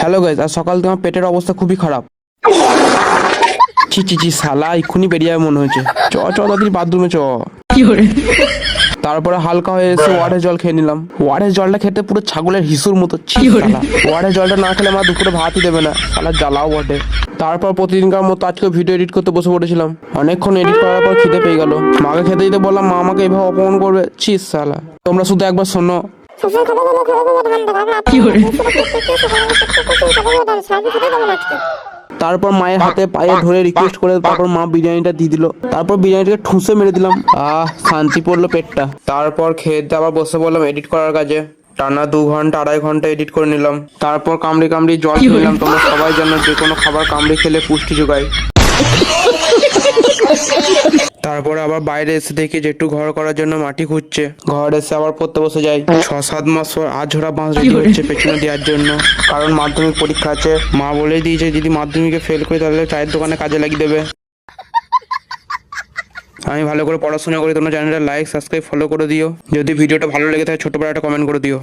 Hello guys, আজ সকাল থেকে আমার পেটের অবস্থা খুবই খারাপ। ছি ছি ছি, শালা এক্ষুনি বেরিয়ে যাবে মনে হচ্ছে। চ চ দাদি বাথরুমে চ। তারপরে হালকা হয়ে এসে ওয়ারের জল খেয়ে নিলাম। ওয়ারের জলটা খেতে পুরো ছাগলের হিসুর মতো। ছি শালা, ওয়ারের জলটা না খেলে মা দুপুরে ভাতই দেবে না, শালা জ্বালাও বটে। তারপর প্রতিদিনকার মতো আজকে ভিডিও এডিট করতে বসে পড়েছিলাম। অনেকক্ষণ এডিট করার পর খিদে পেয়ে গেল। মাকে খেতে দিতে বললাম, মা আমাকে এভাবে অপমান করবে। ছি শালা, তোমরা শুধু একবার শোনো। তারপর মায়ের হাতে পায়ে ধরে রিকোয়েস্ট করে তারপর মা বিরিয়ানিটা দিয়ে দিল। তারপর বিরিয়ানিটাকে ঠুসে মেরে দিলাম। শান্তি পড়লো পেটটা। তারপর খেতে আবার বসে বললাম এডিট করার কাজে। টানা 2 ঘন্টা 2.5 ঘন্টা এডিট করে নিলাম। তারপর কামড়ি কামড়ি জল খেয়ে নিলাম। তোমরা সবাই জানো যে কোনো খাবার কামড়ি খেলে পুষ্টি যোগায়। তারপরে আবার বাইরে এসে দেখি যে একটু ঘর করার জন্য মাটি খুঁজছে। ঘর এসে আবার পড়তে বসে যাই। 6-7 মাস পর আঝোড়া বাঁশ রেডি হচ্ছে পেছনে দেওয়ার জন্য, কারণ মাধ্যমিক পরীক্ষা আছে। মা বলেই দিয়েছে যদি মাধ্যমিকে ফেল করি তাহলে চায়ের দোকানে কাজে লাগিয়ে দেবে। আমি ভালো করে পড়াশোনা করি। তোমরা চ্যানেলটা লাইক সাবস্ক্রাইব ফলো করে দিও। যদি ভিডিওটা ভালো লেগে থাকে ছোট বড় একটা কমেন্ট করে দিও।